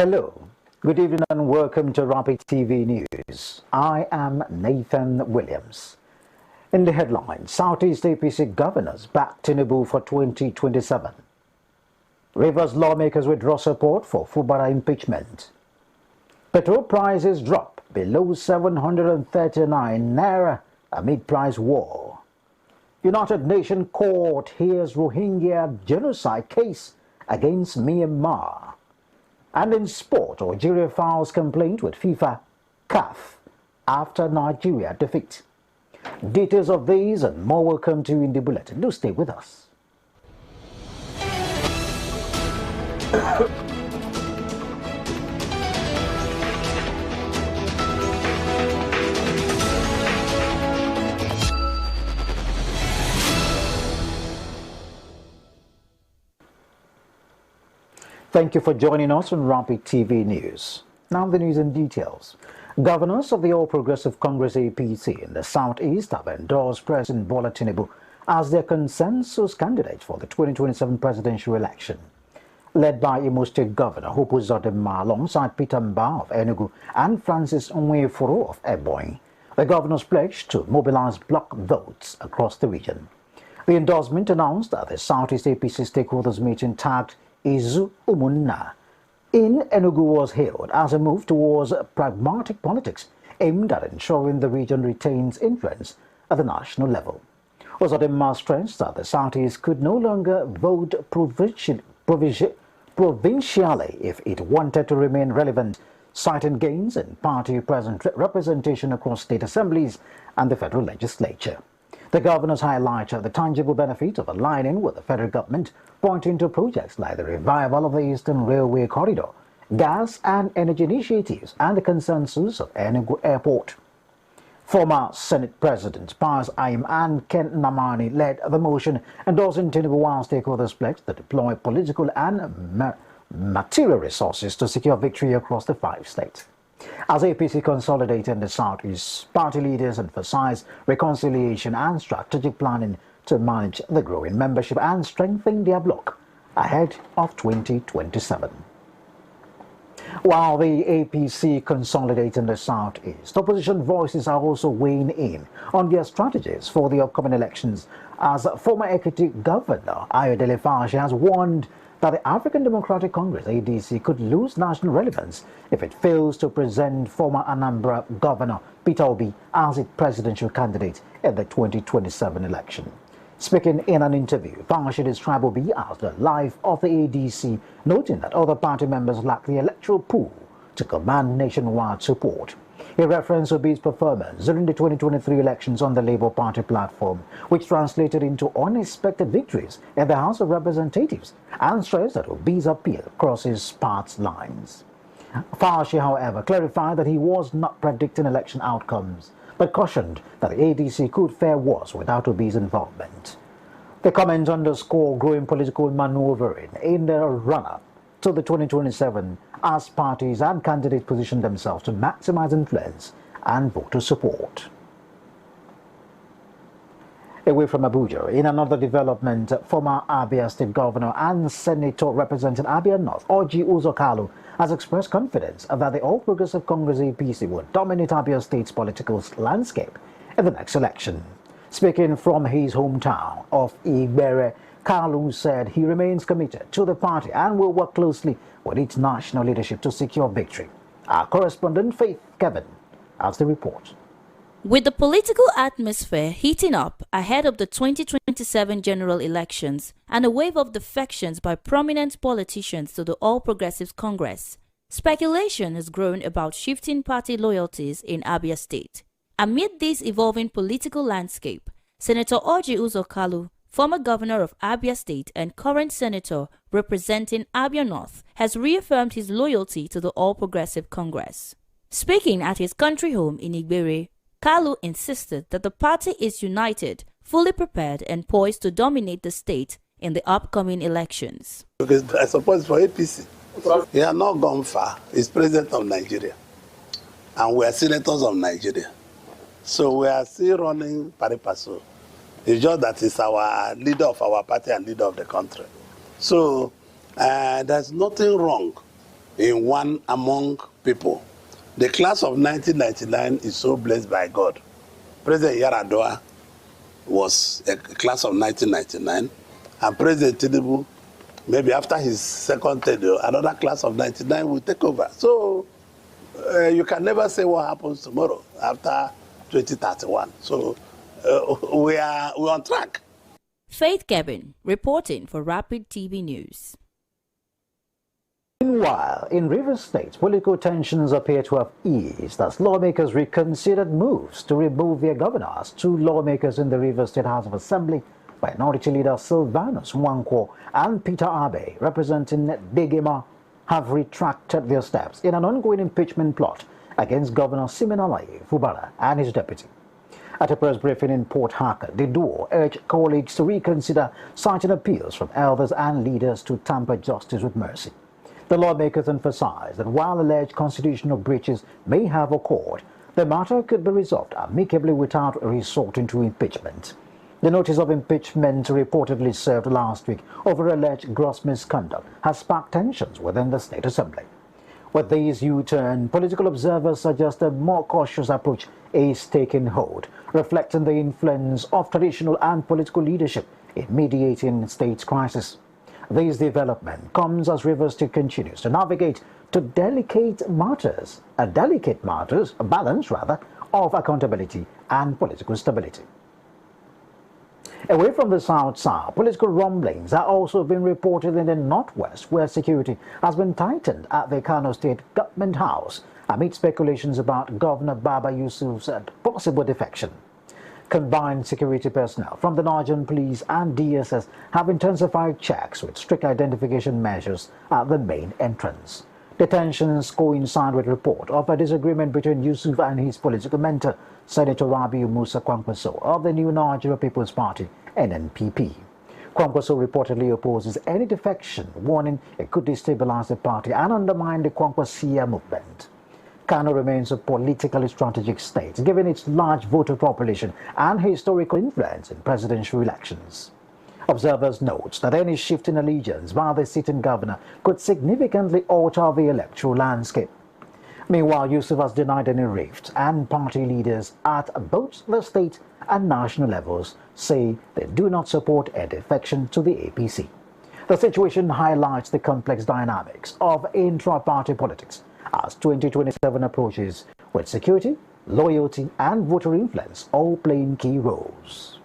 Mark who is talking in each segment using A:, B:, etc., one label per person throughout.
A: Hello, good evening and welcome to Rapid TV News. I am Nathan Williams. In the headline, Southeast APC governors back Tinubu for 2027. Rivers lawmakers withdraw support for Fubara impeachment. Petrol prices drop below 739 naira amid price war. United Nations Court hears Rohingya genocide case against Myanmar. And in sport, Algeria files complaint with FIFA CAF after Nigeria defeat. Details of these and more will come to you in the bulletin. Do stay with us. Thank you for joining us on Rapid TV News. Now the news in details. Governors of the All Progressive Congress APC in the Southeast have endorsed President Bola Tinubu as their consensus candidate for the 2027 presidential election. Led by Imo State Governor Hope Uzodinma alongside Peter Mbah of Enugu and Francis Nweforo of Ebonyi, the governors pledged to mobilize block votes across the region. The endorsement announced at the Southeast APC stakeholders meeting tagged Izu Umunna in Enugu was hailed as a move towards pragmatic politics aimed at ensuring the region retains influence at the national level. Uzodinma stressed that the Southeast could no longer vote provincially if it wanted to remain relevant, citing gains in party representation across state assemblies and the federal legislature. The governors highlighted the tangible benefit of aligning with the federal government, pointing to projects like the revival of the Eastern Railway Corridor, gas and energy initiatives, and the consensus of Enugu Airport. Former Senate President Pius Ayim and Ken Namani led the motion, endorsing Tinubu while stakeholders pledged to deploy political and material resources to secure victory across the 5 states. As APC consolidated in the Southeast, party leaders emphasized reconciliation and strategic planning to manage the growing membership and strengthen their bloc ahead of 2027. While the APC consolidates in the Southeast, opposition voices are also weighing in on their strategies for the upcoming elections, as former Ekiti Governor Ayodele Fashi has warned that the African Democratic Congress ADC could lose national relevance if it fails to present former Anambra Governor Peter Obi as its presidential candidate in the 2027 election. Speaking in an interview, Fashi described Obi as the life of the ADC, noting that other party members lack the electoral pool to command nationwide support. He referenced Obi's performance during the 2023 elections on the Labour Party platform, which translated into unexpected victories in the House of Representatives, and stressed that Obi's appeal crosses party lines. Fashi, however, clarified that he was not predicting election outcomes, but cautioned that the ADC could fare worse without Obi's involvement. The comment underscored growing political maneuvering in the run-up to the 2027 as parties and candidates position themselves to maximize influence and voter support. Away from Abuja, in another development, former Abia State Governor and Senator representing Abia North, Orji Uzor Kalu, has expressed confidence that the All Progressive Congress APC will dominate Abia State's political landscape in the next election. Speaking from his hometown of Igbere, Kalu said he remains committed to the party and will work closely with its national leadership to secure victory. Our correspondent Faith Kevin has the report.
B: With the political atmosphere heating up ahead of the 2027 general elections and a wave of defections by prominent politicians to the All Progressives Congress, speculation has grown about shifting party loyalties in Abia State. Amid this evolving political landscape, Senator Orji Uzor Kalu, former governor of Abia State and current senator representing Abia North, has reaffirmed his loyalty to the All Progressive Congress. Speaking at his country home in Igbere, Kalu insisted that the party is united, fully prepared and poised to dominate the state in the upcoming elections.
C: Because I suppose for APC, he has not gone far. He's president of Nigeria, and we are senators of Nigeria. So we are still running pari passu. It's just that he's our leader of our party and leader of the country. So there's nothing wrong in one among people. The class of 1999 is so blessed by God. President Yaradua was a class of 1999, and President Tinubu, maybe after his second tenure, another class of 99 will take over. So you can never say what happens tomorrow after 2031. So we're on track.
B: Faith Kevin, reporting for Rapid TV News.
A: Meanwhile, in Rivers State, political tensions appear to have eased as lawmakers reconsidered moves to remove their governors. Two lawmakers in the Rivers State House of Assembly, Minority Leader Sylvanus Nwankwo and Peter Abe, representing Degema, have retracted their steps in an ongoing impeachment plot against Governor Siminalayi Fubara and his deputy. At a press briefing in Port Harcourt, the duo urged colleagues to reconsider, citing appeals from elders and leaders to tamper justice with mercy. The lawmakers emphasized that while alleged constitutional breaches may have occurred, the matter could be resolved amicably without resorting to impeachment. The notice of impeachment reportedly served last week over alleged gross misconduct has sparked tensions within the State Assembly. With these U-turn, political observers suggest a more cautious approach is taking hold, reflecting the influence of traditional and political leadership in mediating state's crisis. This development comes as Rivers State continues to navigate to a delicate matters, a balance of accountability and political stability. Away from the South, political rumblings are also being reported in the Northwest, where security has been tightened at the Kano State Government House amid speculations about Governor Baba Yusuf's possible defection. Combined security personnel from the Nigerian Police and DSS have intensified checks with strict identification measures at the main entrance. The tensions coincide with report of a disagreement between Yusuf and his political mentor, Senator Rabiu Musa Kwankwaso of the New Nigeria People's Party, NNPP. Kwankwaso reportedly opposes any defection, warning it could destabilize the party and undermine the Kwankwasia movement. Kano remains a politically strategic state, given its large voter population and historical influence in presidential elections. Observers note that any shift in allegiance by the sitting governor could significantly alter the electoral landscape. Meanwhile, Yusuf has denied any rift, and party leaders at both the state and national levels say they do not support a defection to the APC. The situation highlights the complex dynamics of intra-party politics as 2027 approaches, with security, loyalty, and voter influence all playing key roles.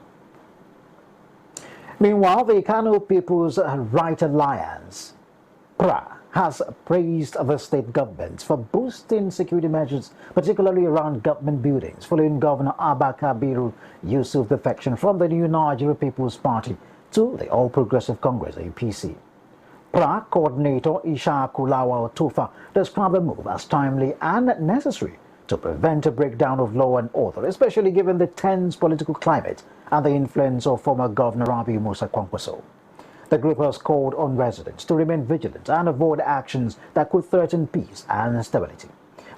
A: Meanwhile, the Kano People's Right Alliance, PRA, has praised the state government for boosting security measures, particularly around government buildings, following Governor Abba Kabiru Yusuf's defection from the New Nigeria People's Party to the All Progressive Congress, APC. PRA coordinator Ishaku Lawal Tufa described the move as timely and necessary to prevent a breakdown of law and order, especially given the tense political climate and the influence of former Governor Rabiu Musa Kwankwaso. The group has called on residents to remain vigilant and avoid actions that could threaten peace and stability.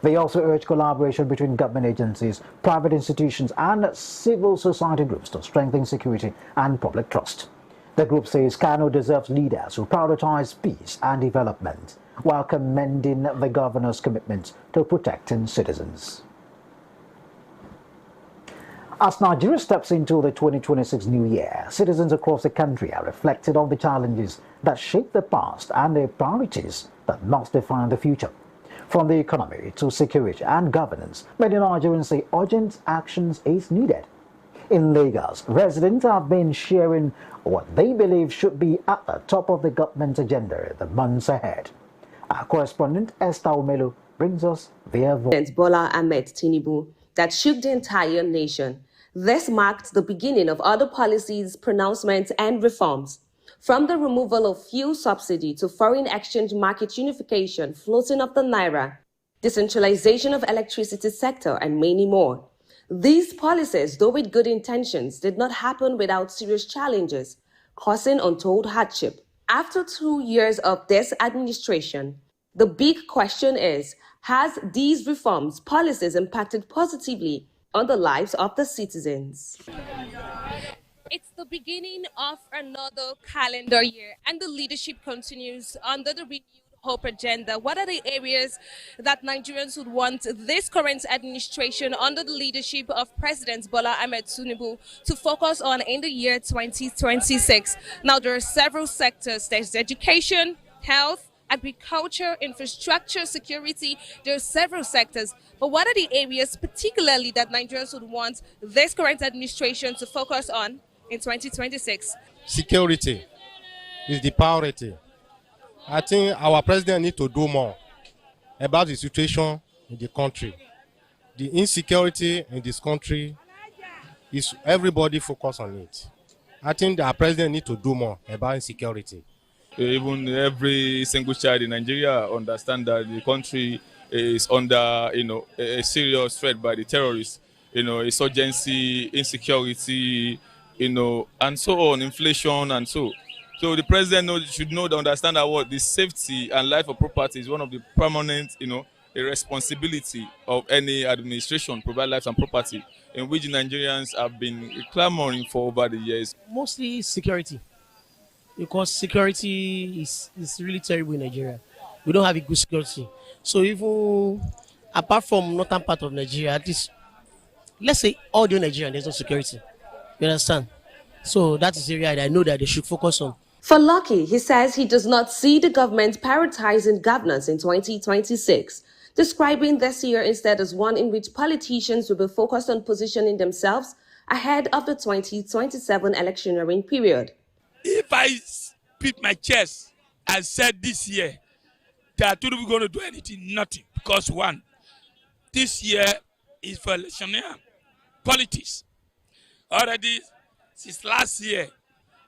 A: They also urge collaboration between government agencies, private institutions, and civil society groups to strengthen security and public trust. The group says Kano deserves leaders who prioritize peace and development, while commending the governor's commitment to protecting citizens. As Nigeria steps into the 2026 new year, citizens across the country are reflecting on the challenges that shape the past and the priorities that must define the future. From the economy to security and governance, many Nigerians say urgent actions is needed. In Lagos, residents have been sharing what they believe should be at the top of the government agenda in the months ahead. Our correspondent Esther Omelu brings us their voice.
D: Bola Ahmed Tinubu that shook the entire nation. This marked the beginning of other policies, pronouncements, and reforms. From the removal of fuel subsidy to foreign exchange market unification, floating of the naira, decentralization of electricity sector, and many more. These policies, though with good intentions, did not happen without serious challenges, causing untold hardship. After 2 years of this administration, the big question is, has these reforms, policies impacted positively on the lives of the citizens?
E: It's the beginning of another calendar year, and the leadership continues under the renewed hope agenda. What are the areas that Nigerians would want this current administration under the leadership of President Bola Ahmed Tinubu to focus on in the year 2026? Now, there are several sectors. There's education, health, agriculture, infrastructure, security. There are several sectors. But what are the areas particularly that Nigerians would want this current administration to focus on in 2026?
F: Security is the priority. I think our president needs to do more about the situation in the country. The insecurity in this country is everybody focus on it. I think our president needs to do more about insecurity.
G: Even every single child in Nigeria understand that the country is under, a serious threat by the terrorists, insurgency, insecurity, and so on, inflation and so. So the president should understand that the safety and life of property is one of the permanent, a responsibility of any administration, provide life and property, in which Nigerians have been clamoring for over the years.
H: Mostly security, because security is really terrible in Nigeria. We don't have a good security. So even apart from northern part of Nigeria, at least, let's say all the Nigeria, there's no security. You understand? So that is the area that I know that they should focus on.
D: For Lucky, he says he does not see the government prioritizing governance in 2026, describing this year instead as one in which politicians will be focused on positioning themselves ahead of the 2027 electioneering period.
I: If I beat my chest and said this year that we're going to do anything, nothing. Because one, this year is for electioneering politics. Already, since last year,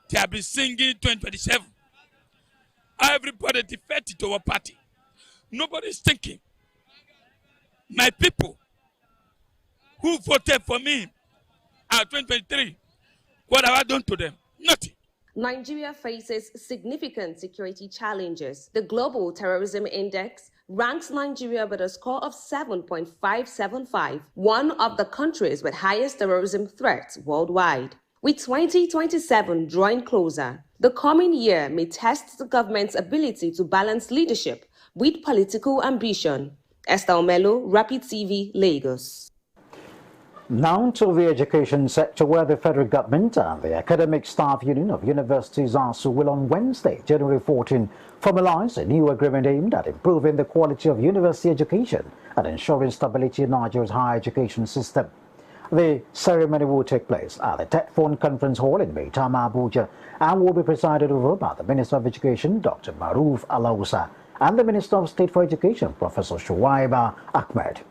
I: they have been singing 2027. Everybody defected to our party. Nobody is thinking. My people who voted for me at 2023, what have I done to them? Nothing.
D: Nigeria faces significant security challenges. The Global Terrorism Index ranks Nigeria with a score of 7.575, one of the countries with highest terrorism threats worldwide. With 2027 drawing closer, the coming year may test the government's ability to balance leadership with political ambition. Esther Omelo, Rapid TV, Lagos.
A: Now to the education sector, where the federal government and the Academic Staff Union of Universities ASUU will on Wednesday, January 14, formalize a new agreement aimed at improving the quality of university education and ensuring stability in Nigeria's higher education system. The ceremony will take place at the TETFON Conference Hall in Maitama, Abuja, and will be presided over by the Minister of Education, Dr. Maruf Alausa, and the Minister of State for Education, Professor Shuaiba Ahmed.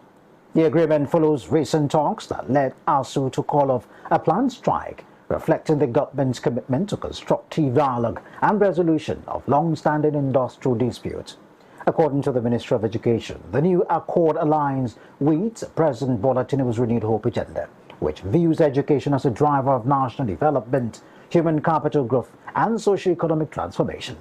A: The agreement follows recent talks that led ASUU to call off a planned strike, reflecting the government's commitment to constructive dialogue and resolution of long-standing industrial disputes. According to the Ministry of Education, the new accord aligns with President Bola Tinubu's renewed hope agenda, which views education as a driver of national development, human capital growth, and socio-economic transformation.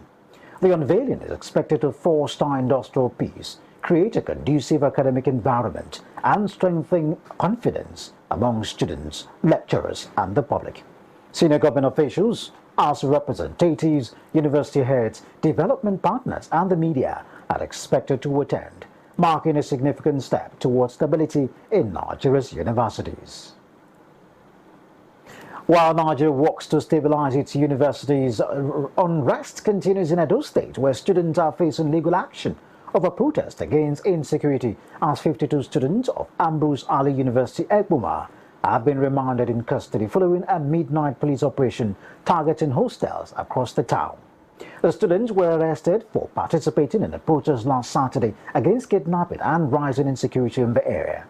A: The unveiling is expected to foster industrial peace, create a conducive academic environment, and strengthen confidence among students, lecturers, and the public. Senior government officials, ASUU representatives, university heads, development partners, and the media are expected to attend, marking a significant step towards stability in Nigeria's universities. While Nigeria works to stabilize its universities, unrest continues in Edo State, where students are facing legal action over protest against insecurity, as 52 students of Ambrose Ali University, Egbuma, have been remanded in custody following a midnight police operation targeting hostels across the town. The students were arrested for participating in a protest last Saturday against kidnapping and rising insecurity in the area.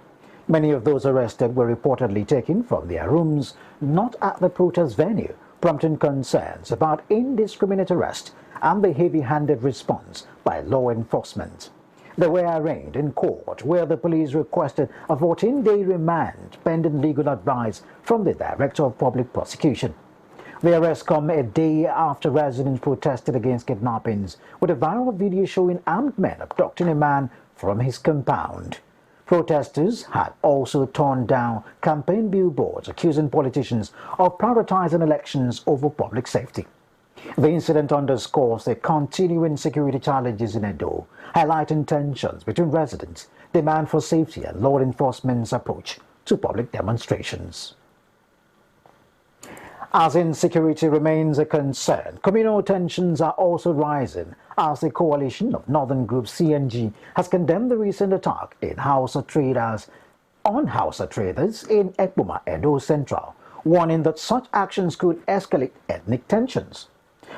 A: Many of those arrested were reportedly taken from their rooms not at the protest venue, prompting concerns about indiscriminate arrest and the heavy-handed response by law enforcement. They were arraigned in court, where the police requested a 14-day remand pending legal advice from the Director of Public Prosecution. The arrests come a day after residents protested against kidnappings, with a viral video showing armed men abducting a man from his compound. Protesters had also torn down campaign billboards accusing politicians of prioritizing elections over public safety. The incident underscores the continuing security challenges in Edo, highlighting tensions between residents, demand for safety, and law enforcement's approach to public demonstrations. As insecurity remains a concern, communal tensions are also rising as the coalition of northern group CNG has condemned the recent attack on Hausa traders in Ekpoma, Edo Central, warning that such actions could escalate ethnic tensions.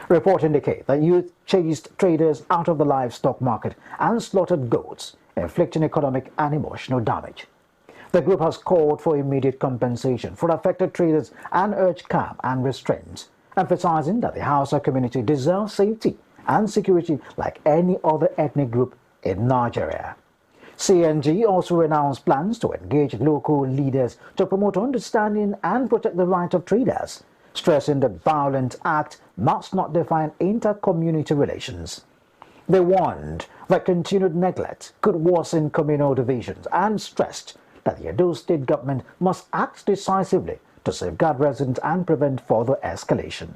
A: Reports indicate that youth chased traders out of the livestock market and slaughtered goats, inflicting economic and emotional damage. The group has called for immediate compensation for affected traders and urged calm and restraint, emphasizing that the Hausa community deserves safety and security like any other ethnic group in Nigeria. CNG also announced plans to engage local leaders to promote understanding and protect the rights of traders, stressing that violent acts must not define inter-community relations. They warned that continued neglect could worsen communal divisions and stressed that the Edo State government must act decisively to safeguard residents and prevent further escalation.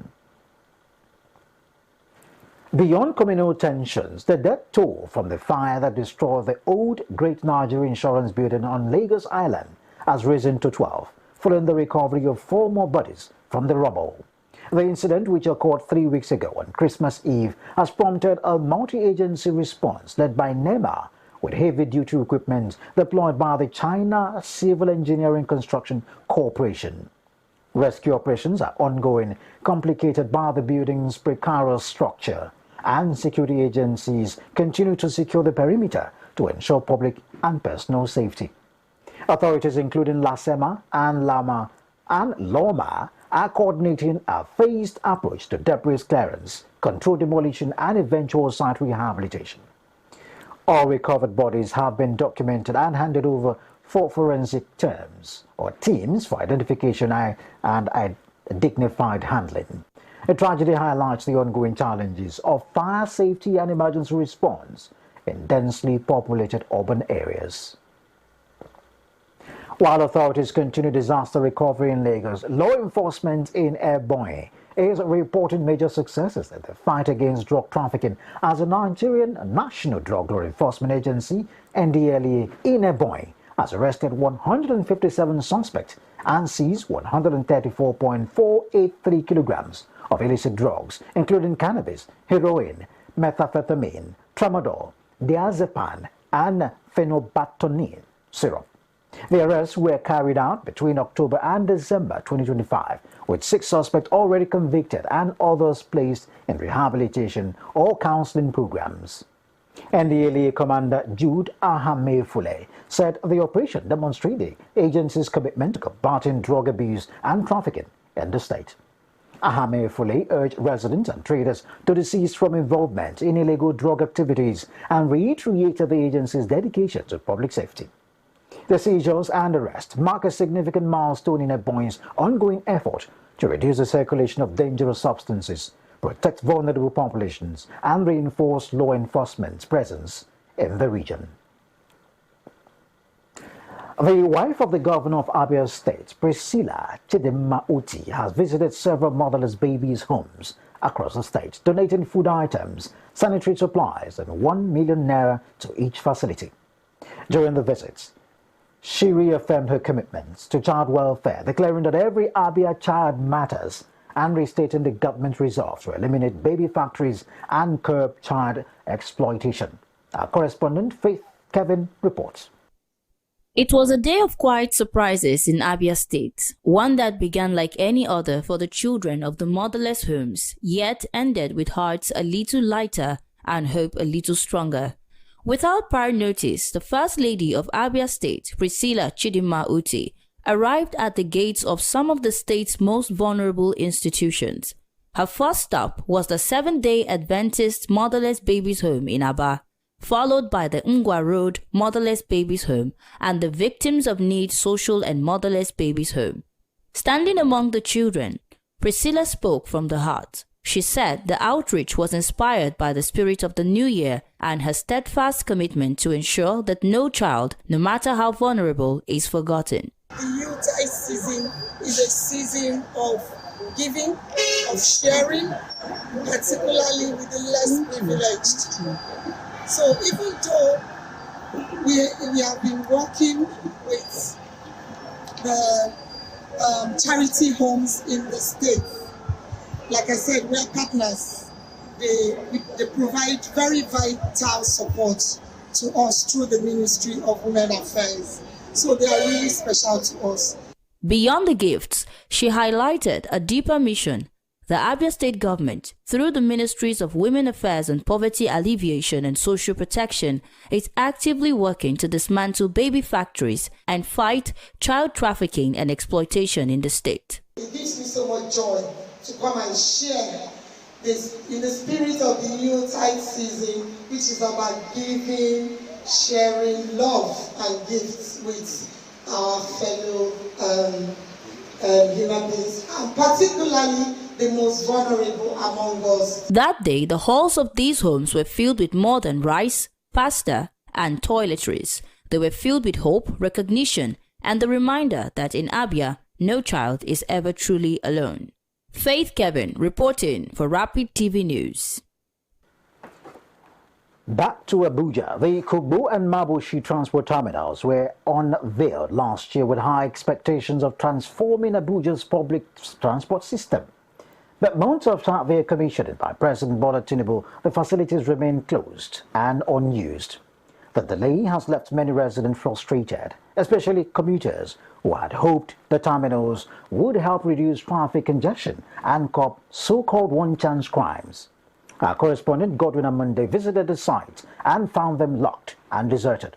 A: Beyond communal tensions, the death toll from the fire that destroyed the old Great Nigeria Insurance building on Lagos Island has risen to 12, following the recovery of 4 more bodies from the rubble. The incident, which occurred 3 weeks ago on Christmas Eve, has prompted a multi-agency response led by NEMA, with heavy-duty equipment deployed by the China Civil Engineering Construction Corporation. Rescue operations are ongoing, complicated by the building's precarious structure, and security agencies continue to secure the perimeter to ensure public and personal safety. Authorities including LASEMA and LOMA are coordinating a phased approach to debris clearance, controlled demolition, and eventual site rehabilitation. All recovered bodies have been documented and handed over for forensic teams for identification and dignified handling. The tragedy highlights the ongoing challenges of fire safety and emergency response in densely populated urban areas. While authorities continue disaster recovery in Lagos, law enforcement in Ebonyi is reporting major successes in the fight against drug trafficking as the Nigerian National Drug Law Enforcement Agency, NDLEA, in Ebonyi has arrested 157 suspects and seized 134.483 kilograms of illicit drugs, including cannabis, heroin, methamphetamine, tramadol, diazepam, and phenobarbital syrup. The arrests were carried out between October and December 2025, with 6 suspects already convicted and others placed in rehabilitation or counseling programs. NDLEA Commander Jude Ahamefule said the operation demonstrated the agency's commitment to combating drug abuse and trafficking in the state. Ahamefule urged residents and traders to desist from involvement in illegal drug activities and reiterated the agency's dedication to public safety. The seizures and arrest mark a significant milestone in Ebonyi's ongoing effort to reduce the circulation of dangerous substances, protect vulnerable populations, and reinforce law enforcement's presence in the region. The wife of the governor of Abia State, Priscilla Chidinma Uti, has visited several motherless babies' homes across the state, donating food items, sanitary supplies, and 1 million naira to each facility. During the visits, she reaffirmed her commitments to child welfare, declaring that every Abia child matters and restating the government's resolve to eliminate baby factories and curb child exploitation. Our correspondent Faith Kevin reports.
B: It was a day of quiet surprises in Abia State, one that began like any other for the children of the motherless homes, yet ended with hearts a little lighter and hope a little stronger. Without prior notice, the First Lady of Abia State, Priscilla Chidinma Uti, arrived at the gates of some of the state's most vulnerable institutions. Her first stop was the Seventh-day Adventist Motherless Babies Home in Aba, followed by the Ngwa Road Motherless Babies Home and the Victims of Need Social and Motherless Babies Home. Standing among the children, Priscilla spoke from the heart. She said the outreach was inspired by the spirit of the new year and her steadfast commitment to ensure that no child, no matter how vulnerable, is forgotten.
J: The Yuletide season is a season of giving, of sharing, particularly with the less privileged. So even though we have been working with the charity homes in the state, like I said, we are partners. They provide very vital support to us through the Ministry of Women Affairs. So they are really special to us.
B: Beyond the gifts, she highlighted a deeper mission. The Abia State government, through the Ministries of Women Affairs and Poverty Alleviation and Social Protection, is actively working to dismantle baby factories and fight child trafficking and exploitation in the state.
J: It gives me so much joy to come and share this in the spirit of the Yuletide season, which is about giving, sharing love and gifts with our fellow human beings, and particularly the most vulnerable among us.
B: That day, the halls of these homes were filled with more than rice, pasta, and toiletries. They were filled with hope, recognition, and the reminder that in Abia, no child is ever truly alone. Faith Kevin reporting for Rapid TV News.
A: Back to Abuja, the Kugbo and Mabushi transport terminals were unveiled last year with high expectations of transforming Abuja's public transport system. But months after their commissioning by President Bola Tinubu, the facilities remain closed and unused. The delay has left many residents frustrated, especially commuters who had hoped the terminals would help reduce traffic congestion and curb so-called one-chance crimes. Our correspondent Godwin Amande visited the site and found them locked and deserted.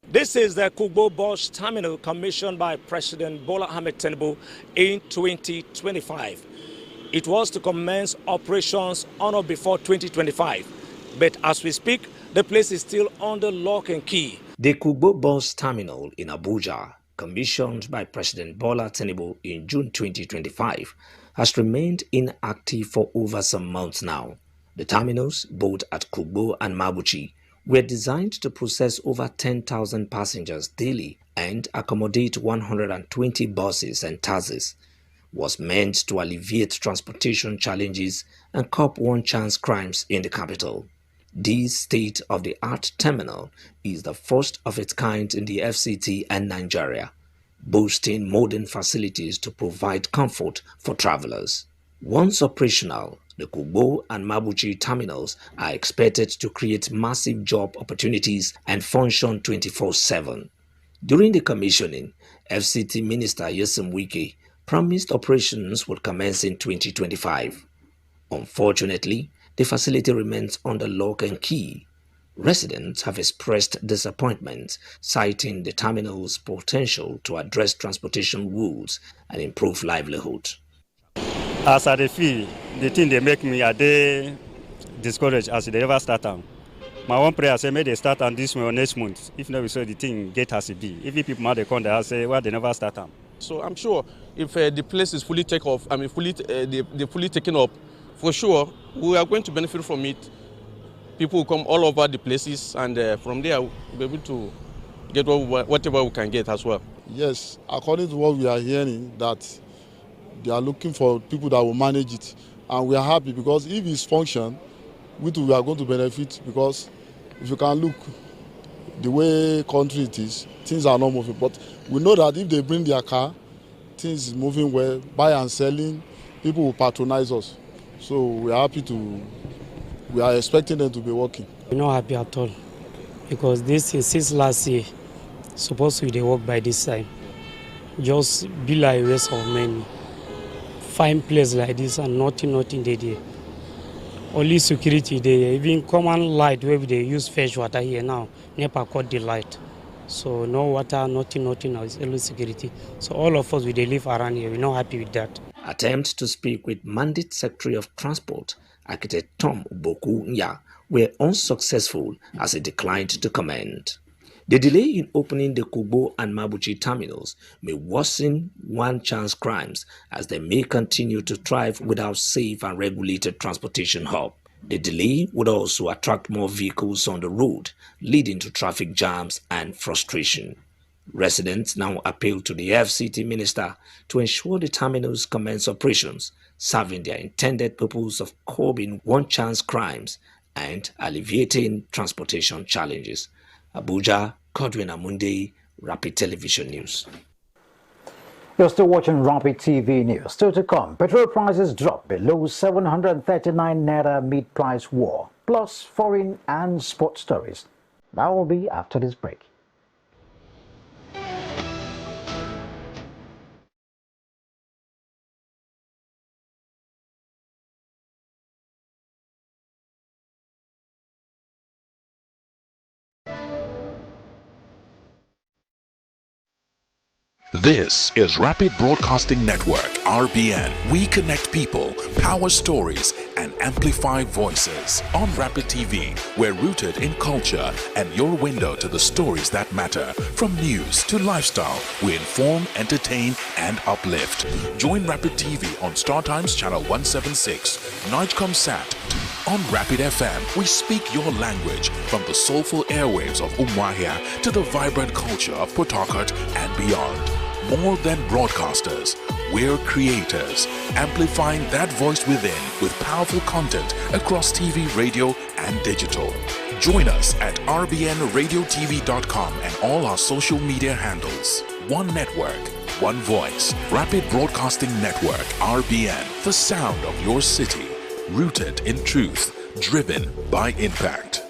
K: This is the Kugbo Bus Terminal commissioned by President Bola Ahmed Tinubu in 2025. It was to commence operations on or before 2025, but as we speak, the place is still under lock and key. The Kugbo Bus Terminal in Abuja, commissioned by President Bola Tinubu in June 2025, has remained inactive for over some months now. The terminals, both at Kugbo and Mabuchi, were designed to process over 10,000 passengers daily and accommodate 120 buses and taxis. Was meant to alleviate transportation challenges and curb one-chance crimes in the capital. This state-of-the-art terminal is the first of its kind in the FCT and Nigeria, boasting modern facilities to provide comfort for travelers. Once operational, the Kugbo and Mabuchi terminals are expected to create massive job opportunities and function 24/7. During the commissioning, FCT Minister Nyesom Wike promised operations would commence in 2025. Unfortunately, the facility remains under lock and key. Residents have expressed disappointment, citing the terminal's potential to address transportation woes and improve livelihood.
L: As I feel, the thing they make me a day discouraged as they ever start on. My one prayer say, may they start on this month or next month. If not, we say the thing get as it be. If people might come there, say, well, they never start on.
M: So I'm sure if the place is fully taken off, they're fully taken up, for sure we are going to benefit from it. People will come all over the places, and from there we'll be able to get whatever we can get as well.
N: Yes, according to what we are hearing, that they are looking for people that will manage it, and we are happy because if it's function, we too are going to benefit, because if you can look the way country it is, things are not moving. But we know that if they bring their car, things is moving well, buy and selling, people will patronize us. So we are expecting them to be working.
O: We're not happy at all, because this is since last year, supposed to be the work by this time. Just be like waste of money. Find place like this and nothing they did. Only security there, even common light where they use fresh water here now, NEPA cut the light. So no water, nothing now, it's only security. So all of us, we live around here, we're not happy with that.
K: Attempts to speak with Mandate Secretary of Transport, Architect Tom Uboku Nya, were unsuccessful as he declined to comment. The delay in opening the Kugbo and Mabuchi terminals may worsen one-chance crimes as they may continue to thrive without safe and regulated transportation hub. The delay would also attract more vehicles on the road, leading to traffic jams and frustration. Residents now appeal to the FCT minister to ensure the terminals commence operations, serving their intended purpose of curbing one-chance crimes and alleviating transportation challenges. Abuja, Godwin Amundi, Rapid Television News.
A: You're still watching Rapid TV News. Still to come, petrol prices drop below 739 naira mid-price war, plus foreign and sports stories. That will be after this break.
P: This is Rapid Broadcasting Network, RBN. We connect people, power stories, and amplify voices. On Rapid TV, we're rooted in culture and your window to the stories that matter. From news to lifestyle, we inform, entertain, and uplift. Join Rapid TV on StarTimes Channel 176, Nigecomsat. On Rapid FM, we speak your language from the soulful airwaves of Umuahia to the vibrant culture of Port Harcourt and beyond. More than broadcasters, we're creators, amplifying that voice within with powerful content across TV, radio, and digital. Join us at rbnradiotv.com and all our social media handles. One network, one voice. Rapid Broadcasting Network, RBN, the sound of your city. Rooted in truth, driven by impact.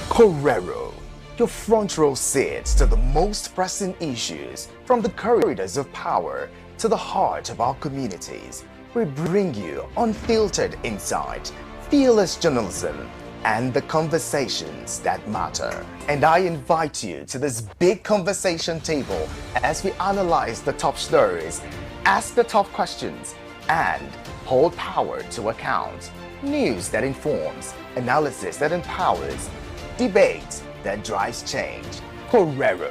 Q: Correro, your front row seat to the most pressing issues, from the corridors of power to the heart of our communities. We bring you unfiltered insight, fearless journalism, and the conversations that matter. And I invite you to this big conversation table as we analyze the top stories, ask the tough questions, and hold power to account. News that informs, analysis that empowers, debate that drives change. Correro,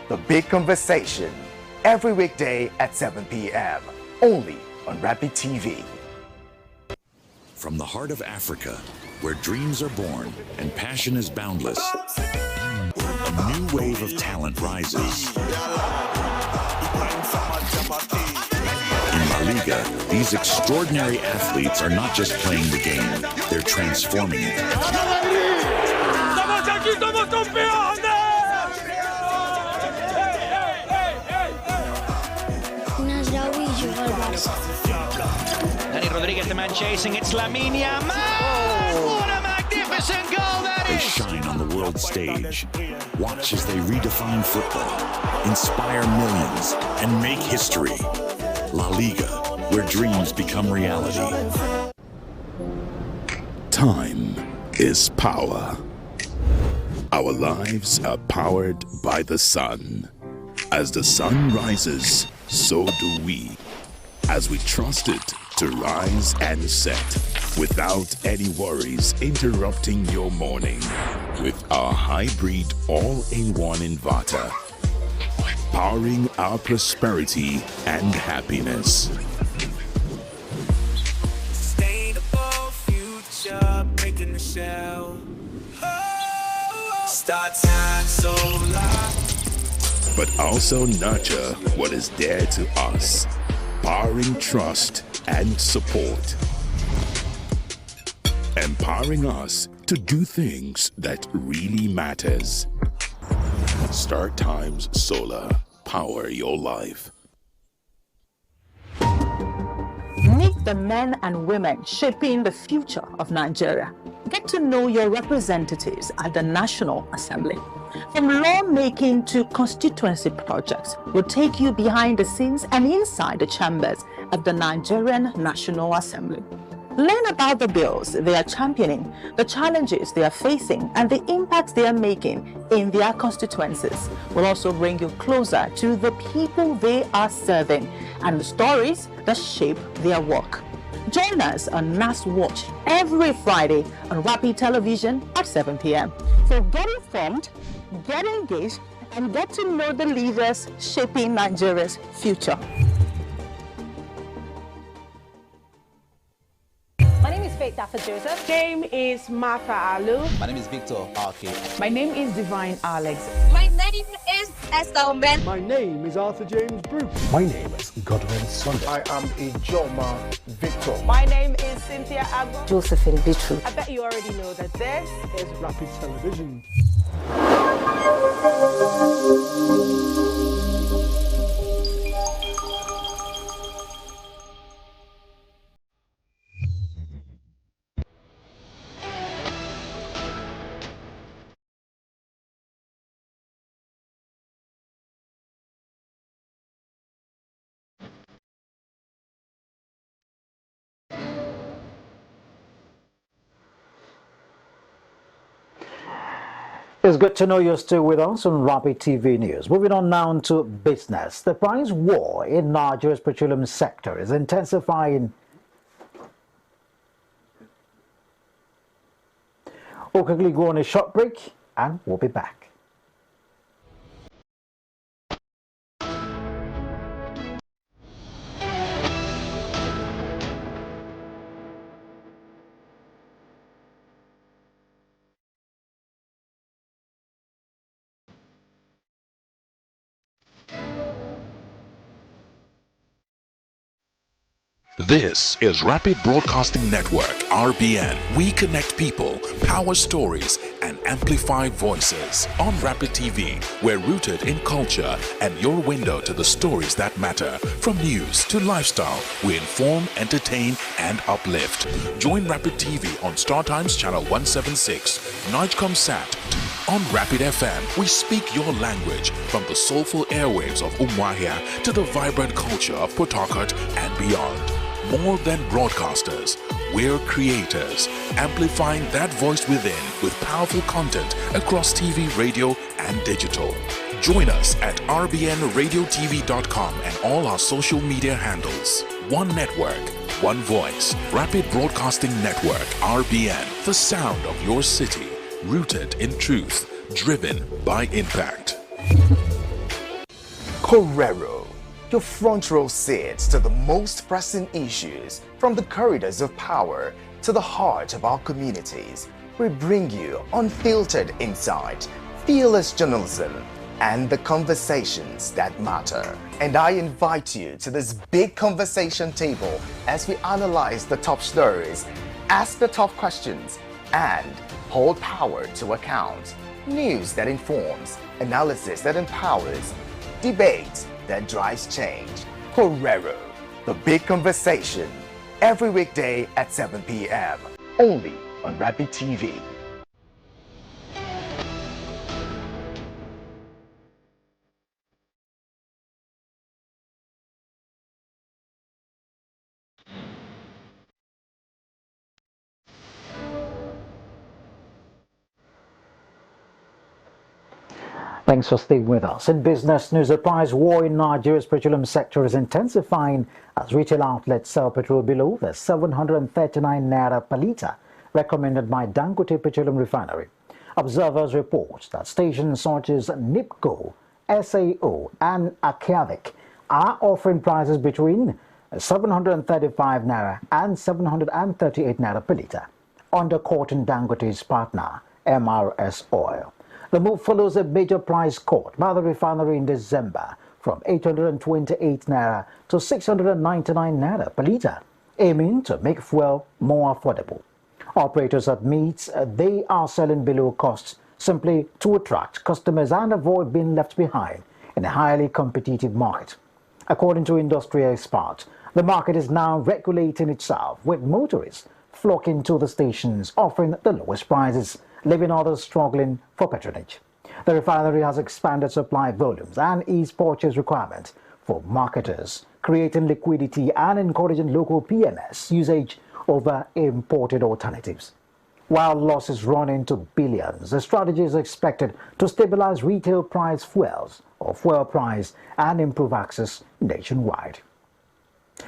Q: the big conversation, every weekday at 7 p.m. only on Rapid TV.
R: From the heart of Africa, where dreams are born and passion is boundless, a new wave of talent rises. In La Liga, these extraordinary athletes are not just playing the game, they're transforming it.
S: Danny Rodriguez, the man chasing, it's Lamine Yamal! What a magnificent goal that is!
R: They shine on the world stage. Watch as they redefine football, inspire millions, and make history. La Liga, where dreams become reality. Time is power. Our lives are powered by the sun. As the sun rises, so do we. As we trust it to rise and set without any worries interrupting your morning. With our hybrid all-in-one inverter, powering our prosperity and happiness.
T: Sustainable future, making the shell. Start time solar.
R: But also nurture what is dear to us, powering trust and support. Empowering us to do things that really matters. StarTimes Solar. Power your life.
U: Meet the men and women shaping the future of Nigeria. Get to know your representatives at the National Assembly. From lawmaking to constituency projects, we'll take you behind the scenes and inside the chambers of the Nigerian National Assembly. Learn about the bills they are championing, the challenges they are facing, and the impacts they are making in their constituencies. We'll also bring you closer to the people they are serving and the stories that shape their work. Join us on NAS Watch every Friday on Rapid Television at 7 p.m. So get informed, get engaged, and get to know the leaders shaping Nigeria's future.
V: My name is Faith Dafa Joseph. Name is Martha Alu.
W: My name is Victor Arke.
V: My name is Divine Alex.
X: My name
C: name is Esther Ben.
E: My name is Arthur James Bruce.
W: My name is Godwin Sunday.
E: I am Ijoma Victor.
X: My name is Cynthia Agbo.
Y: Josephine Bichu.
X: I bet you already know that this
E: is Rapid Television.
A: It's good to know you're still with us on Rapid TV News. Moving on now to business. The price war in Nigeria's petroleum sector is intensifying. We'll quickly go on a short break and we'll be back.
P: This is Rapid Broadcasting Network, RBN. We connect people, power stories, and amplify voices. On Rapid TV, we're rooted in culture and your window to the stories that matter. From news to lifestyle, we inform, entertain, and uplift. Join Rapid TV on Star Times Channel 176, Nigecomsat. On Rapid FM, we speak your language from the soulful airwaves of Umuahia to the vibrant culture of Port Harcourt and beyond. More than broadcasters, we're creators, amplifying that voice within with powerful content across TV, radio, and digital. Join us at rbnradiotv.com and all our social media handles. One network, one voice. Rapid Broadcasting Network, RBN. The sound of your city, rooted in truth, driven by impact.
Q: Correro. Your front row seats to the most pressing issues from the corridors of power to the heart of our communities. We bring you unfiltered insight, fearless journalism, and the conversations that matter. And I invite you to this big conversation table as we analyze the top stories, ask the tough questions, and hold power to account. News that informs, analysis that empowers, debate that drives change. Correro, the big conversation, every weekday at 7 p.m. only on Rapid TV.
A: Thanks for staying with us. In business news, the price war in Nigeria's petroleum sector is intensifying as retail outlets sell petrol below the 739 naira per litre recommended by Dangote Petroleum Refinery. Observers report that stations such as NIPCO, SAO and Akiavik are offering prices between 735 naira and 738 naira per litre, undercutting Dangote's partner, MRS Oil. The move follows a major price cut by the refinery in December from 828 naira to 699 naira per litre, aiming to make fuel more affordable. Operators admit they are selling below cost simply to attract customers and avoid being left behind in a highly competitive market. According to industry experts, the market is now regulating itself, with motorists flocking to the stations offering the lowest prices, leaving others struggling for patronage. The refinery has expanded supply volumes and eased purchase requirements for marketers, creating liquidity and encouraging local PMS usage over imported alternatives. While losses run into billions, the strategy is expected to stabilize retail price fuels or fuel price and improve access nationwide.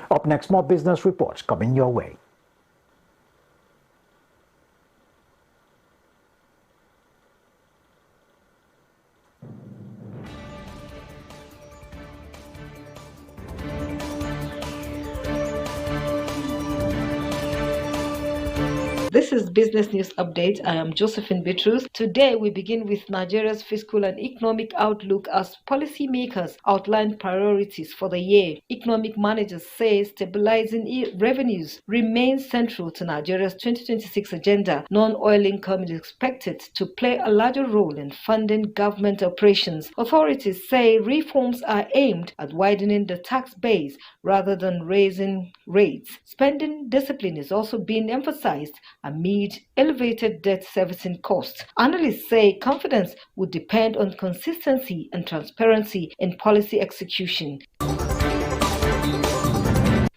A: Up next, more business reports coming your way.
F: This is Business News Update. I am Josephine Bitrus. Today we begin with Nigeria's fiscal and economic outlook as policymakers outline priorities for the year. Economic managers say stabilizing revenues remains central to Nigeria's 2026 agenda. Non-oil income is expected to play a larger role in funding government operations. Authorities say reforms are aimed at widening the tax base rather than raising rates. Spending discipline is also being emphasized amid elevated debt servicing costs. Analysts say confidence would depend on consistency and transparency in policy execution.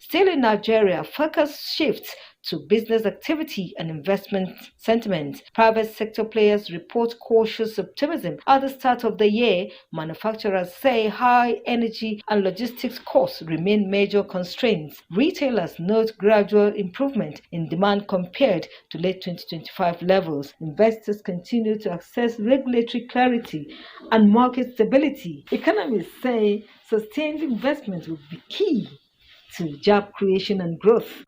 F: Still in Nigeria, focus shifts to business activity and investment sentiment. Private sector players report cautious optimism at the start of the year. Manufacturers say high energy and logistics costs remain major constraints. Retailers note gradual improvement in demand compared to late 2025 levels. Investors continue to access regulatory clarity and market stability. Economists say sustained investment will be key to job creation and growth.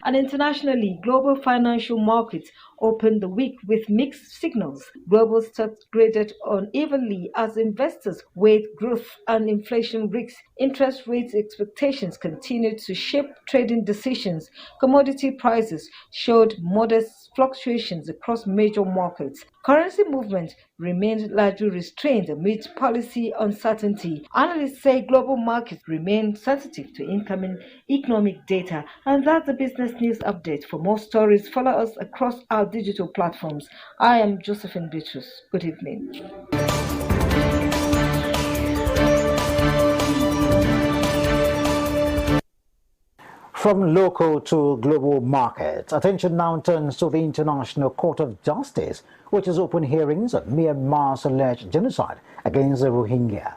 F: And internationally, global financial markets opened the week with mixed signals. Global stocks traded unevenly as investors weighed growth and inflation risks. Interest rates expectations continued to shape trading decisions. Commodity prices showed modest fluctuations across major markets. Currency movement remained largely restrained amid policy uncertainty. Analysts say global markets remain sensitive to incoming economic data. And that's the business news update. For more stories, follow us across our digital platforms. I am Josephine Bitrus. Good evening.
A: From local to global markets, attention now turns to the International Court of Justice, which has opened hearings on Myanmar's alleged genocide against the Rohingya.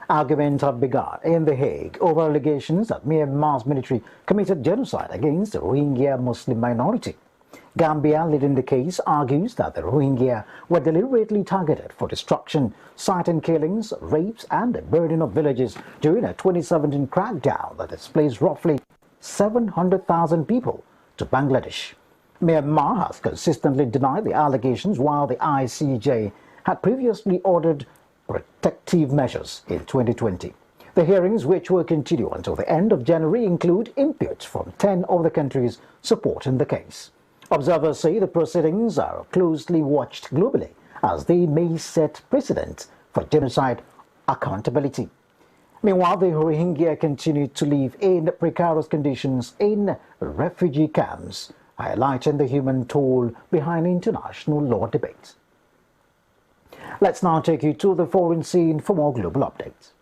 A: Arguments have begun in The Hague over allegations that Myanmar's military committed genocide against the Rohingya Muslim minority. Gambia, leading the case, argues that the Rohingya were deliberately targeted for destruction, citing killings, rapes, and the burning of villages during a 2017 crackdown that displaced roughly 700,000 people to Bangladesh. Myanmar has consistently denied the allegations, while the ICJ had previously ordered protective measures in 2020. The hearings, which will continue until the end of January, include inputs from 10 of the countries supporting the case. Observers say the proceedings are closely watched globally as they may set precedent for genocide accountability. Meanwhile, the Rohingya continue to live in precarious conditions in refugee camps, highlighting the human toll behind international law debates. Let's now take you to the foreign scene for more global updates.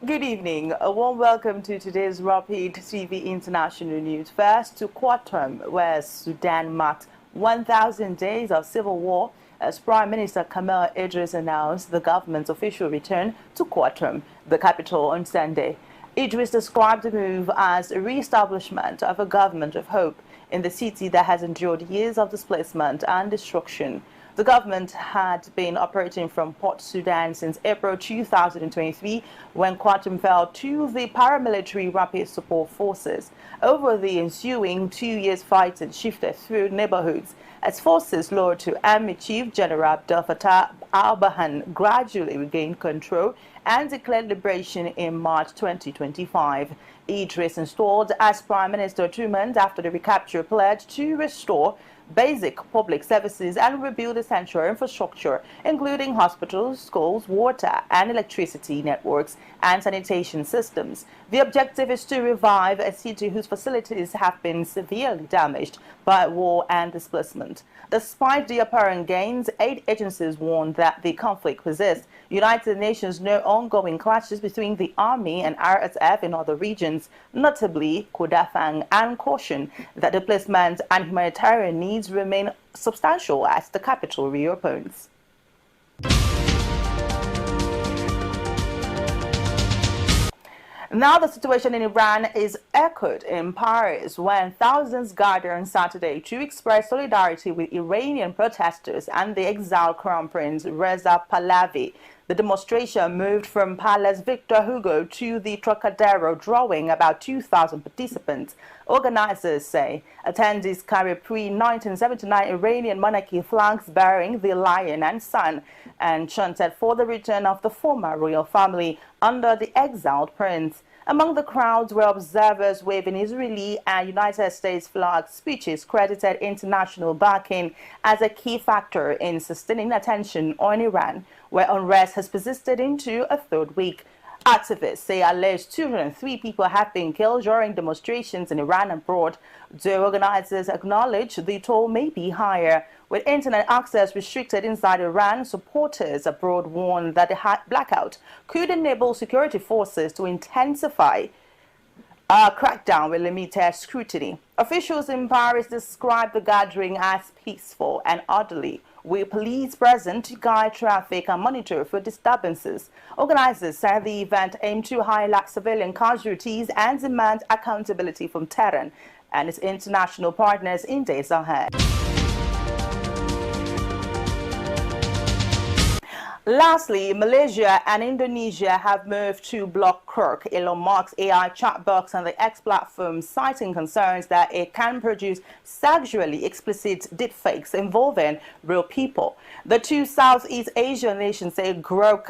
G: Good evening. A warm welcome to today's Rapid TV International News. First to Khartoum, where Sudan marked 1,000 days of civil war, as Prime Minister Kamal Idris announced the government's official return to Khartoum, the capital, on Sunday. Idris described the move as a re-establishment of a government of hope in the city that has endured years of displacement and destruction. The government had been operating from Port Sudan since April 2023, when Khartoum fell to the paramilitary Rapid Support Forces. Over the ensuing 2 years, fighting shifted through neighborhoods as forces loyal to Army Chief General Abdel Fattah al-Burhan gradually regained control and declared liberation in March 2025. Idris, installed as Prime Minister 2 months after the recapture, pledged to restore basic public services and rebuild essential infrastructure, including hospitals, schools, water and electricity networks, and sanitation systems. The objective is to revive a city whose facilities have been severely damaged by war and displacement. Despite the apparent gains, aid agencies warn that the conflict persists. United Nations note ongoing clashes between the army and RSF in other regions, notably Kordofan, and caution that displacement and humanitarian needs remain substantial as the capital reopens. Now the situation in Iran is echoed in Paris, when thousands gathered on Saturday to express solidarity with Iranian protesters and the exiled Crown Prince Reza Pahlavi. The demonstration moved from Palace Victor Hugo to the Trocadero, drawing about 2,000 participants. Organizers say attendees carry pre-1979 Iranian monarchy flags bearing the lion and sun and chanted for the return of the former royal family under the exiled prince. Among the crowds were observers waving Israeli and United States flag. Speeches credited international backing as a key factor in sustaining attention on Iran, where unrest has persisted into a third week. Activists say alleged 203 people have been killed during demonstrations in Iran and abroad. The organizers acknowledge the toll may be higher. With internet access restricted inside Iran, supporters abroad warn that the blackout could enable security forces to intensify a crackdown with limited scrutiny. Officials in Paris described the gathering as peaceful and orderly, with police present to guide traffic and monitor for disturbances. Organizers said the event aimed to highlight civilian casualties and demand accountability from Tehran and its international partners in days ahead. Lastly, Malaysia and Indonesia have moved to block Kirk, Elon Musk's AI chatbox on the X platform, citing concerns that it can produce sexually explicit deepfakes involving real people. The two Southeast Asian nations say Grok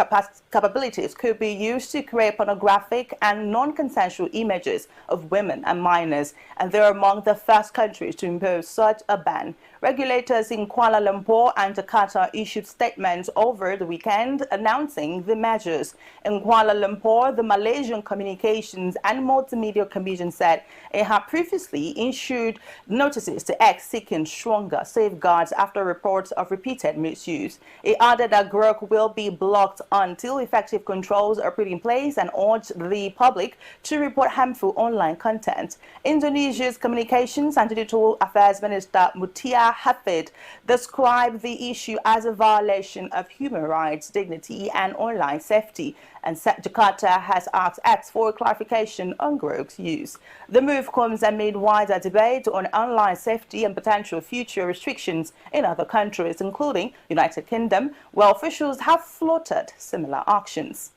G: capabilities could be used to create pornographic and non-consensual images of women and minors, and they're among the first countries to impose such a ban. Regulators in Kuala Lumpur and Jakarta issued statements over the weekend announcing the measures. In Kuala Lumpur, the Malaysian Communications and Multimedia Commission said it had previously issued notices to X seeking stronger safeguards after reports of repeated misuse. It added that Grok will be blocked until effective controls are put in place and urged the public to report harmful online content. Indonesia's Communications and Digital Affairs Minister Mutia Hafid described the issue as a violation of human rights, dignity, and online safety, and said Jakarta has asked X for clarification on Grok's use. The move comes amid wider debate on online safety and potential future restrictions in other countries, including United Kingdom, where officials have floated similar actions.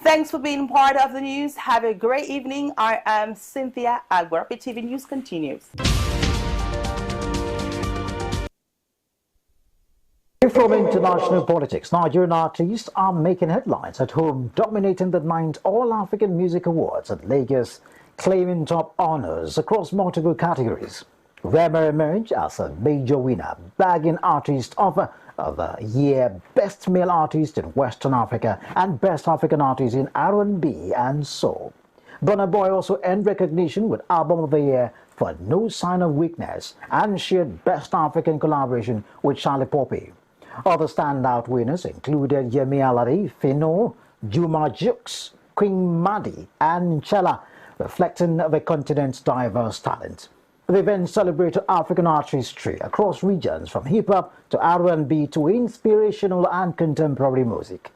G: Thanks for being part of the news. Have a great evening. I am Cynthia Agbar. Rapid TV News continues.
A: From international politics, Nigerian artists are making headlines at home, dominating the 9th All-African Music Awards at Lagos, claiming top honors across multiple categories. Rema emerged as a major winner, bagging Artist of the Year, Best Male Artist in Western Africa, and Best African Artist in R&B and Soul. Burna Boy also earned recognition with Album of the Year for No Sign of Weakness and shared Best African Collaboration with Charlie Poppy. Other standout winners included Yemi Alade, Fino, Juma Jux, Queen Madi, and Chella, reflecting the continent's diverse talent. The event celebrated African artistry across regions from hip-hop to R&B to inspirational and contemporary music.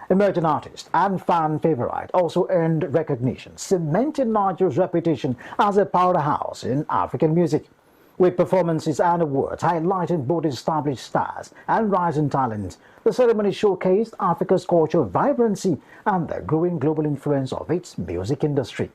A: Emerging artist and fan favorite also earned recognition, cementing Nigeria's reputation as a powerhouse in African music. With performances and awards highlighting both established stars and rising talent, the ceremony showcased Africa's cultural vibrancy and the growing global influence of its music industry.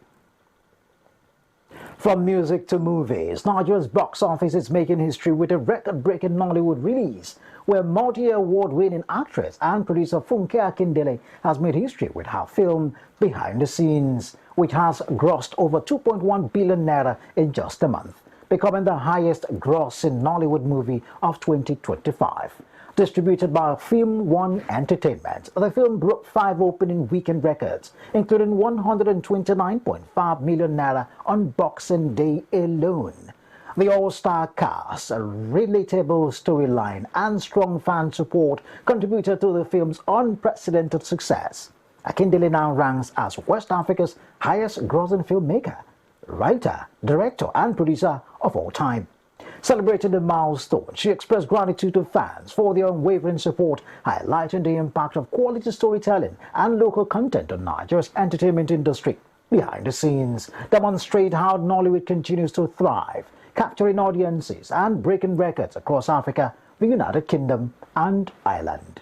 A: From music to movies, Nigeria's box office is making history with a record-breaking Nollywood release, where multi-award-winning actress and producer Funke Akindele has made history with her film Behind the Scenes, which has grossed over 2.1 billion naira in just a month, becoming the highest-grossing Nollywood movie of 2025. Distributed by Film One Entertainment, the film broke 5 opening weekend records, including 129.5 million naira on Boxing Day alone. The all-star cast, a relatable storyline, and strong fan support contributed to the film's unprecedented success. Akindele now ranks as West Africa's highest-grossing filmmaker, writer, director, and producer of all time. Celebrating the milestone, she expressed gratitude to fans for their unwavering support, highlighting the impact of quality storytelling and local content on Nigeria's entertainment industry. Behind the Scenes demonstrate how Nollywood continues to thrive, capturing audiences and breaking records across Africa, the United Kingdom, and Ireland.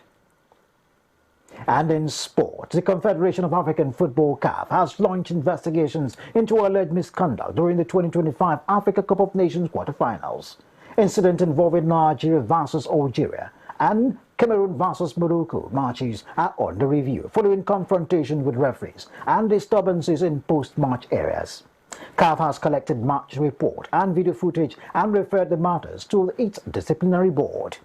A: And in sport, the Confederation of African Football (CAF) has launched investigations into alleged misconduct during the 2025 Africa Cup of Nations quarterfinals. Incident involving Nigeria versus Algeria and Cameroon versus Morocco matches are under review following confrontation with referees and disturbances in post-match areas. CAF has collected match report and video footage and referred the matters to its disciplinary board.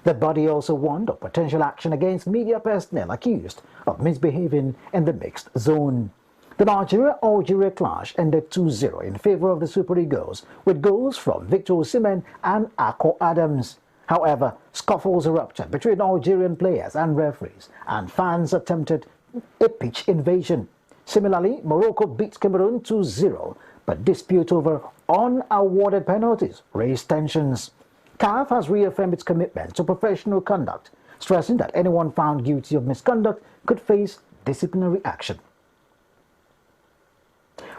A: The body also warned of potential action against media personnel accused of misbehaving in the mixed zone. The Nigeria-Algeria clash ended 2-0 in favor of the Super Eagles, with goals from Victor Osimhen and Akko Adams. However, scuffles erupted between Algerian players and referees, and fans attempted a pitch invasion. Similarly, Morocco beat Cameroon 2-0, but dispute over unawarded penalties raised tensions. CAF has reaffirmed its commitment to professional conduct, stressing that anyone found guilty of misconduct could face disciplinary action.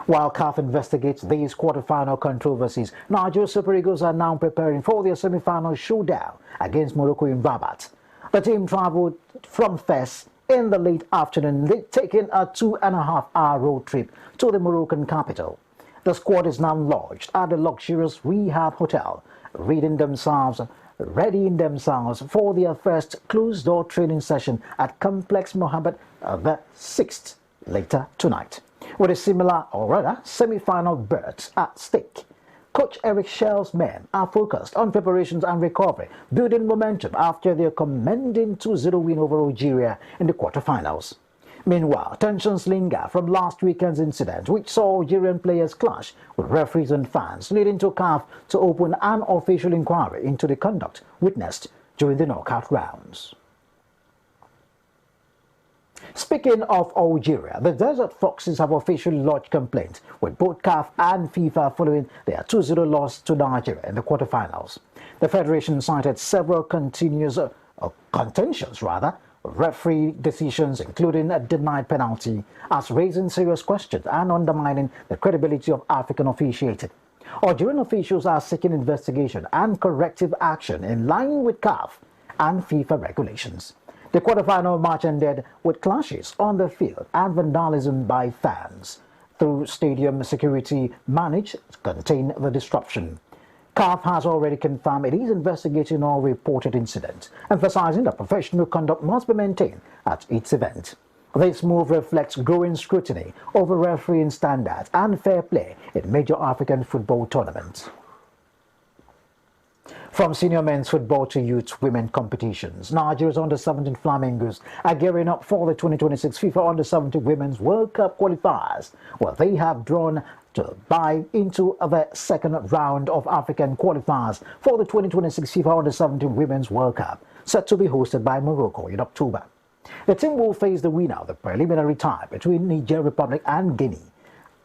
A: While CAF investigates these quarter-final controversies, Nigeria Super Eagles are now preparing for their semi-final showdown against Morocco in Rabat. The team traveled from Fes in the late afternoon, taking a 2.5-hour road trip to the Moroccan capital. The squad is now lodged at the luxurious Rehab Hotel, readying themselves for their first closed-door training session at Complex Mohammed VI later tonight. With a similar, or rather, semi-final berth at stake, Coach Eric Shell's men are focused on preparations and recovery, building momentum after their commanding 2-0 win over Algeria in the quarterfinals. Meanwhile, tensions linger from last weekend's incident, which saw Algerian players clash with referees and fans, leading to CAF to open an official inquiry into the conduct witnessed during the knockout rounds. Speaking of Algeria, the Desert Foxes have officially lodged complaints with both CAF and FIFA following their 2-0 loss to Nigeria in the quarterfinals. The federation cited several contentious referee decisions, including a denied penalty, as raising serious questions and undermining the credibility of African officiating. Algerian officials are seeking investigation and corrective action in line with CAF and FIFA regulations. The quarterfinal match ended with clashes on the field and vandalism by fans, though stadium security managed to contain the disruption. CAF has already confirmed it is investigating all reported incidents, emphasizing that professional conduct must be maintained at each event. This move reflects growing scrutiny over refereeing standards and fair play in major African football tournaments. From senior men's football to youth women competitions, Nigeria's under-17 Flamingos are gearing up for the 2026 FIFA Under-17 Women's World Cup qualifiers, where they have drawn to buy into the second round of African qualifiers for the 2026 FIFA Under-17 Women's World Cup, set to be hosted by Morocco in October. The team will face the winner of the preliminary tie between Niger Republic and Guinea,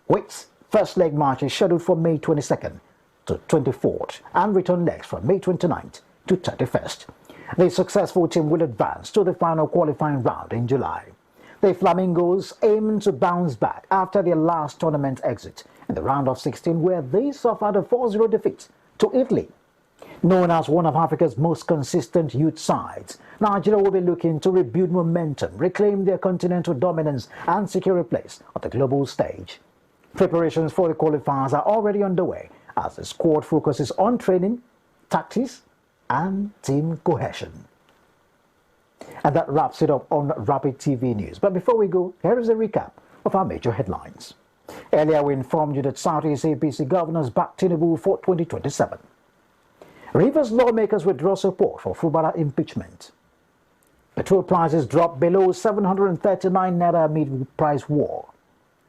A: which first leg match is scheduled for May 22nd to 24th and return legs from May 29th to 31st. The successful team will advance to the final qualifying round in July. The Flamingos aim to bounce back after their last tournament exit in the round of 16, where they suffered a 4-0 defeat to Italy. Known as one of Africa's most consistent youth sides, Nigeria will be looking to rebuild momentum, reclaim their continental dominance and secure a place on the global stage. Preparations for the qualifiers are already underway as the squad focuses on training, tactics, and team cohesion. And that wraps it up on Rapid TV News. But before we go, here is a recap of our major headlines. Earlier, we informed you that Southeast APC governors back Tinubu for 2027. Rivers lawmakers withdraw support for Fubara impeachment. Petrol prices drop below 739 naira amid price war.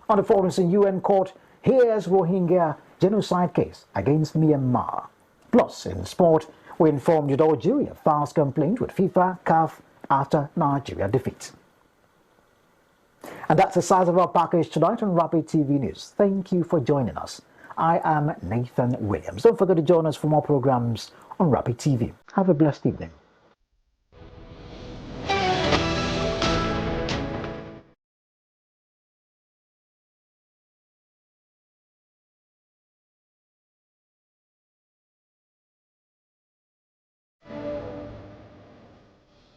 A: On the forums in UN court, here's Rohingya genocide case against Myanmar. Plus, in sport, we informed you that Algeria files complaint with FIFA, CAF after Nigeria defeat. And that's the size of our package tonight on Rapid TV News. Thank you for joining us. I am Nathan Williams. Don't forget to join us for more programs on Rapid TV. Have a blessed evening.